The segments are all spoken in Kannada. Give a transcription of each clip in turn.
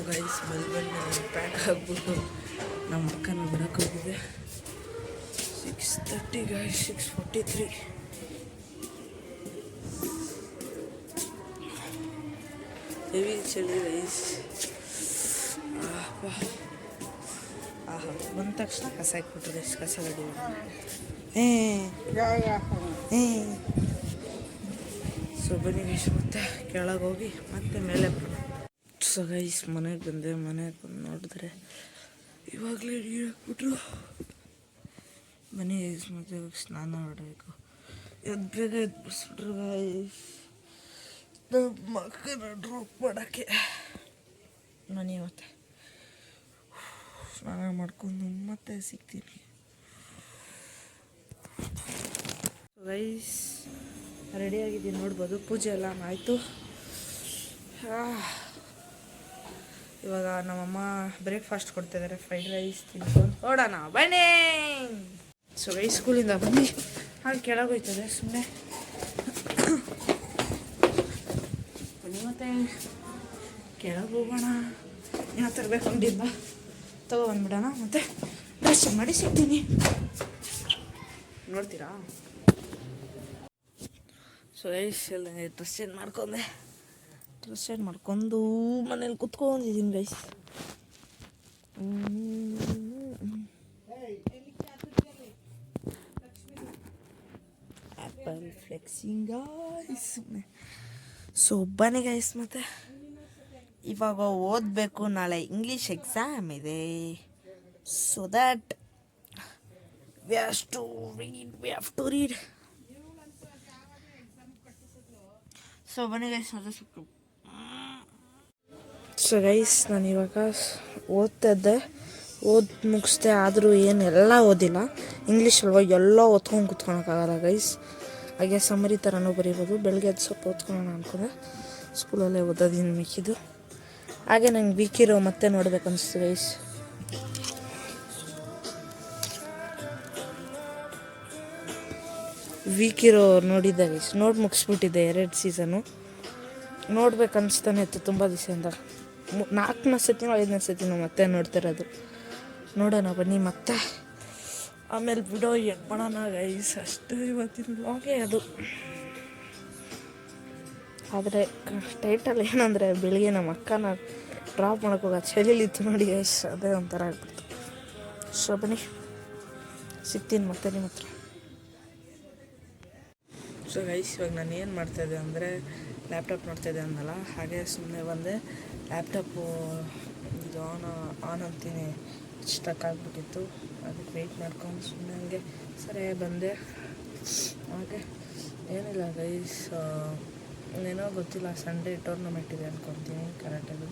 ಗೈಸ್ ಮೆಲ್ಬರ್ನ್ ಪ್ಯಾಕ್ ಆಗ್ಬಿಟ್ಟು ನಮ್ಮ ಅಕ್ಕನ ಬಿಡಕ್ಕೆ ಹೋಗಿದೆ. 6:30 ಗೈಸ್, 6:43. ಹೆವಿ ಚಳಿ ಗೈಸ್. ಬಂದ ತಕ್ಷಣ ಕಸ ಹಾಕ್ಬಿಟ್ರು ಗೈಸ್. ಕಸ ಗಡಿ ಸೊ ಬನ್ನಿ ಗೈಸ್, ಮತ್ತೆ ಕೆಳಗೆ ಹೋಗಿ ಮತ್ತೆ ಮೇಲೆ ಬರೋಣ. ಸೊ ಗೈಸ್ ಮನೆಗೆ ಬಂದೆ. ಮನೆಗೆ ಬಂದು ನೋಡಿದ್ರೆ ಇವಾಗಲೇ ನೀರು ಹಾಕ್ಬಿಟ್ರು. ಬನ್ನಿ ಗೈಸ್, ಮತ್ತೆ ಇವಾಗ ಸ್ನಾನ ಮಾಡಬೇಕು. ಬೇಗ ಎದ್ಬಿಸ್ಬಿಟ್ರು ಗೈಸ್ ನಮ್ಮ ಮಕ್ಕನ ಡ್ರಾಪ್ ಮಾಡೋಕ್ಕೆ. ನಾನು ಇವತ್ತೆ ಸ್ನಾನ ಮಾಡ್ಕೊಂಡು ಮತ್ತೆ ಸಿಗ್ತೀನಿ ಗೈಸ್. ರೆಡಿಯಾಗಿದ್ದೀನಿ, ನೋಡ್ಬೋದು. ಪೂಜೆ ಎಲ್ಲ ಆಯಿತು. ಇವಾಗ ನಮ್ಮಮ್ಮ ಬ್ರೇಕ್ಫಾಸ್ಟ್ ಕೊಡ್ತಿದ್ದಾರೆ. ಫ್ರೈಡ್ ರೈಸ್ ತಿನ್ಕೊಂಡು ನೋಡೋಣ ಬನ್ನಿ. ಸೊ ಗೈಸ್ ಸ್ಕೂಲಿಂದ ಬನ್ನಿ ಹಾಗೆ ಕೆಳಗೆ ಹೋಯ್ತದೆ. ಸುಮ್ಮನೆ ಬನ್ನಿ ಮತ್ತೆ ಕೆಳಗೆ ಹೋಗೋಣ. ಏನೋ ತರಬೇಕು ಅಂಗಡಿಯಿಂದ ತಗೊಬಂದ್ಬಿಡೋಣ. ಮತ್ತೆ ಡ್ರೆಸ್ ಮಾಡಿ ಸಿಗ್ತೀನಿ, ನೋಡ್ತೀರಾ. ಸೊ ಗೈಸ್ ಎಲ್ಲ ಡ್ರೆಸ್ ಚೇಂಜ್ ಮಾಡ್ಕೊಂಡೆ. ಡ್ರೆಸ್ ಚೇಂಜ್ ಮಾಡ್ಕೊಂಡು ಮನೇಲಿ ಕುತ್ಕೊಂಡಿದ್ದೀನಿ guys. Apple flexing guys. So ಬನ್ನಿ ಗೈಸ್, ಮತ್ತೆ ಇವಾಗ ಓದಬೇಕು. ನಾಳೆ ಇಂಗ್ಲೀಷ್ ಎಕ್ಸಾಮ್ ಇದೆ. So that we have to read. So ಬನ್ನಿ ಗೈಸ್, ಮತ್ತೆ ಸಿಕ್ಕು. ಸೊ ಗೈಸ್ ನಾನು ಇವಾಗ ಓದ್ತಾ ಇದ್ದೆ, ಮುಗಿಸ್ದೆ. ಆದರೂ ಏನೆಲ್ಲ ಓದಿಲ್ಲ. ಇಂಗ್ಲೀಷ್ ಅಲ್ವಾ, ಎಲ್ಲ ಓದ್ಕೊಂಡು ಕೂತ್ಕೊಳಕ್ಕಾಗಲ್ಲ ಗೈಸ್. ಹಾಗೆ ಸಮ್ಮರಿ ಥರನೂ ಬರೀಬೋದು. ಬೆಳಗ್ಗೆ ಅದು ಸ್ವಲ್ಪ ಓದ್ಕೊಳ್ಳೋಣ ಅಂದ್ಕೊಂಡೆ. ಸ್ಕೂಲಲ್ಲೇ ಓದೋದಿನ್ನು ಮಿಕ್ಕಿದ್ದು. ಹಾಗೆ ನಂಗೆ ವೀಕಿರೋ ಮತ್ತೆ ನೋಡ್ಬೇಕು ಅನಿಸ್ತು ಗೈಸ್. ವೀಕಿರೋ ನೋಡಿದ್ದೆ ಗೈಸ್, ನೋಡಿ ಮುಗಿಸ್ಬಿಟ್ಟಿದ್ದೆ 2 ಸೀಸನು. ನೋಡ್ಬೇಕು ಅನಿಸ್ತಾನೆ ಇತ್ತು ತುಂಬ ದಿವಸದಿಂದ. 4ನೇ ಸತಿನೋ 5ನೇ ಸತಿನೋ ಮತ್ತೆ ನೋಡ್ತಿರೋದು. ನೋಡೋಣ ಬನ್ನಿ ಮತ್ತೆ. ಆಮೇಲೆ ವಿಡಿಯೋ ಎಂಡ್ ಮಾಡೋಣ ಗೈಸ್. ಅಷ್ಟೇ ಇವತ್ತಿನ ವ್ಲಾಗೇ ಅದು. ಆದರೆ ಟೈಟಲ್ ಏನಂದರೆ ಬೆಳಿಗ್ಗೆ ನಮ್ಮ ಅಕ್ಕನ ಡ್ರಾಪ್ ಮಾಡೋಕೆ ಹೋಗೋ ಚಳಿಲಿತ್ತು ನೋಡಿ ಗೈಸ್, ಅದೇ ಒಂಥರ ಆಗ್ಬಿಡ್ತು. ಸೊ ಬನ್ನಿ ಸಿಗ್ತೀನಿ ಮತ್ತೆ ನಿಮ್ಮ ಹತ್ರ. ಸೊ ಗೈಸ್ ಇವಾಗ ನಾನು ಏನು ಮಾಡ್ತಾಯಿದ್ದೆ ಅಂದರೆ ಲ್ಯಾಪ್ಟಾಪ್ ನೋಡ್ತಾಯಿದ್ದೆ ಅಂದಲ್ಲ, ಹಾಗೆ ಸುಮ್ಮನೆ ಬಂದೆ. ಲ್ಯಾಪ್ಟಾಪು ಇದು ಆನ್ ಅಂತೀನಿ ಸ್ಟಕ್ ಆಗಿಬಿಟ್ಟಿತ್ತು. ಅದಕ್ಕೆ ವೆಯ್ಟ್ ಮಾಡ್ಕೊಂಡು ಸುಮ್ಮನೆ ಹಂಗೆ ಸರಿ ಬಂದೆ. ಹಾಗೆ ಏನಿಲ್ಲ ಗೈಸ್, ಏನೋ ಗೊತ್ತಿಲ್ಲ, ಸಂಡೇ ಟೂರ್ನಮೆಂಟ್ ಇದೆ ಅಂದ್ಕೊತೀನಿ. ಕರೆಕ್ಟಾಗಿ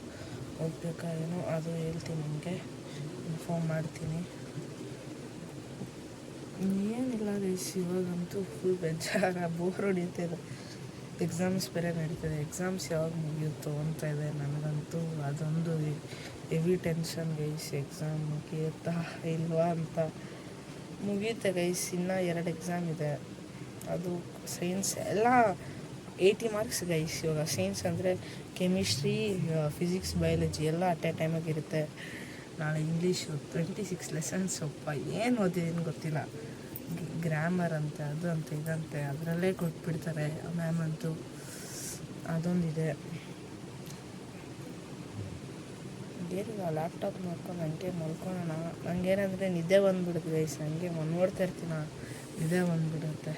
ಹೋಗ್ಬೇಕಾ ಏನೋ, ಅದು ಹೇಳ್ತೀನಿ ನಿಮಗೆ, ಇನ್ಫಾರ್ಮ್ ಮಾಡ್ತೀನಿ. ಏನಿಲ್ಲ ಗೈಸ್, ಇವಾಗಂತೂ ಫುಲ್ ಬೇಜಾರ, ಬೋರ್ ಹೊಡಿತಿದೆ. ಎಕ್ಸಾಮ್ಸ್ ಬೇರೆ ನಡೀತದೆ. ಎಕ್ಸಾಮ್ಸ್ ಯಾವಾಗ ಮುಗಿಯುತ್ತೋ ಅಂತ ಇದೆ ನನಗಂತೂ. ಅದೊಂದು ಹೆವಿ ಟೆನ್ಷನ್ ಗೈಸ್. ಎಕ್ಸಾಮ್ ಮುಗಿಯುತ್ತಾ ಇಲ್ವಾ ಅಂತ. ಮುಗಿಯುತ್ತೆ ಗೈಸ್, ಇನ್ನೂ 2 ಎಕ್ಸಾಮ್ ಇದೆ. ಅದು ಸೈನ್ಸ್ ಎಲ್ಲ 80 ಮಾರ್ಕ್ಸ್ ಗೈಸ್. ಇವಾಗ ಸೈನ್ಸ್ ಅಂದರೆ ಕೆಮಿಸ್ಟ್ರಿ, ಫಿಸಿಕ್ಸ್, ಬಯಾಲಜಿ ಎಲ್ಲ ಅಟ್ ಎ ಟೈಮಾಗಿರುತ್ತೆ. ನಾಳೆ ಇಂಗ್ಲೀಷು 26 ಲೆಸನ್ಸ್. ಅಪ್ಪ ಏನು ಓದಿದ್ದೀನಿ ಗೊತ್ತಿಲ್ಲ. ಗ್ರಾಮರ್ ಅಂತೆ, ಅದು ಅಂತ ಇದಂತೆ, ಅದರಲ್ಲೇ ಕೊಟ್ಬಿಡ್ತಾರೆ ಮ್ಯಾಮ್ ಅಂತೂ. ಅದೊಂದಿದೆ. ಏನಿಲ್ಲ, ಲ್ಯಾಪ್ಟಾಪ್ ನೋಡ್ಕೊಂಡು ಹಂಗೆ ಮಲ್ಕೊಳ್ಳೋಣ. ನನಗೇನಂದರೆ ನಿದ್ದೆ ಬಂದುಬಿಡುತ್ತೆ ಗೈಸ್. ಹಂಗೆ ನೋಡ್ತಾ ಇರ್ತೀನ, ನಿದ್ದೆ ಬಂದುಬಿಡುತ್ತೆ.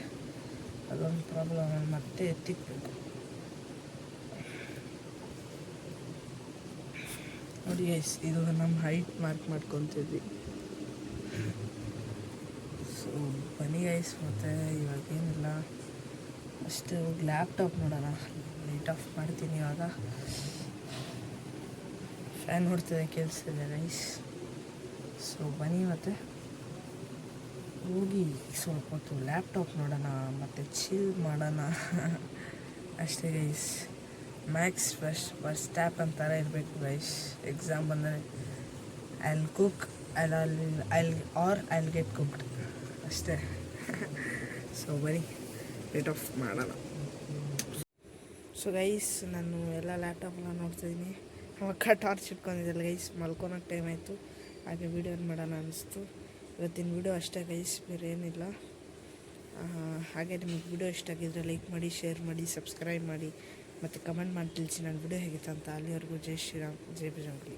ಅದೊಂದು ಪ್ರಾಬ್ಲಮ್. ಮತ್ತೆ ಎತ್ತಿಕ್ಬೇಕು ನೋಡಿ ಗೈಸ್. ಇದು ನಮ್ಮ ಹೈಟ್ ಮಾರ್ಕ್ ಮಾಡ್ಕೊತಿದ್ವಿ. ಸೊ ಬನ್ನಿ ಗೈಸ್, ಮತ್ತು ಇವಾಗೇನಿಲ್ಲ, ಅಷ್ಟೇ ಹೋಗಿ ಲ್ಯಾಪ್ಟಾಪ್ ನೋಡೋಣ. ಲೈಟ್ ಆಫ್ ಮಾಡ್ತೀನಿ ಇವಾಗ. ಫ್ಯಾನ್ ನೋಡ್ತಿದ್ದೆ, ಕೇಳಿಸ್ತಿದೆ ಗೈಸ್. ಸೊ ಬನ್ನಿ ಮತ್ತೆ ಹೋಗಿ ಸ್ವಲ್ಪ ಹೊತ್ತು ಲ್ಯಾಪ್ಟಾಪ್ ನೋಡೋಣ, ಮತ್ತು ಚಿಲ್ ಮಾಡೋಣ. ಅಷ್ಟೇ ಗೈಸ್. ಮ್ಯಾಕ್ಸ್ ಫಸ್ಟ್ ಸ್ಟ್ಯಾಪ್ ಅಂತಾರೆ ಇರಬೇಕು ಗೈಸ್. ಎಕ್ಸಾಮ್ ಬಂದರೆ I'll cook, I'll get cooked ಅಷ್ಟೇ. ಸೊ ಬನ್ನಿ ಲೈಟ್ ಆಫ್ ಮಾಡೋಣ. ಸೊ ಗೈಸ್ ನಾನು ಎಲ್ಲ ಲ್ಯಾಪ್ಟಾಪೆಲ್ಲ ನೋಡ್ತಾಯಿದ್ದೀನಿ. ಅಕ್ಕ ಟಾರ್ಚ್ ಇಟ್ಕೊಂಡಿದ್ದಲ್ಲ ಗೈಸ್, ಮಲ್ಕೊಳಕ್ಕೆ ಟೈಮ್ ಆಯಿತು, ಹಾಗೆ ವೀಡಿಯೋ ಮಾಡೋಣ ಅನ್ನಿಸ್ತು. ಇವತ್ತಿನ ವೀಡಿಯೋ ಅಷ್ಟೇ ಗೈಸ್, ಬೇರೆ ಏನಿಲ್ಲ. ಹಾಗೆ ನಿಮಗೆ ವೀಡಿಯೋ ಇಷ್ಟ ಆಗಿದ್ದರೆ ಲೈಕ್ ಮಾಡಿ, ಶೇರ್ ಮಾಡಿ, ಸಬ್ಸ್ಕ್ರೈಬ್ ಮಾಡಿ ಮತ್ತು ಕಮೆಂಟ್ ಮಾಡಿ ತಿಳಿಸಿ ನನ್ನ ವೀಡಿಯೋ ಹೇಗಿತ್ತು ಅಂತ. ಅಲ್ಲಿವರೆಗೂ ಜೈ ಶ್ರೀರಾಮ್, ಜೈ ಬಜರಂಗಿ.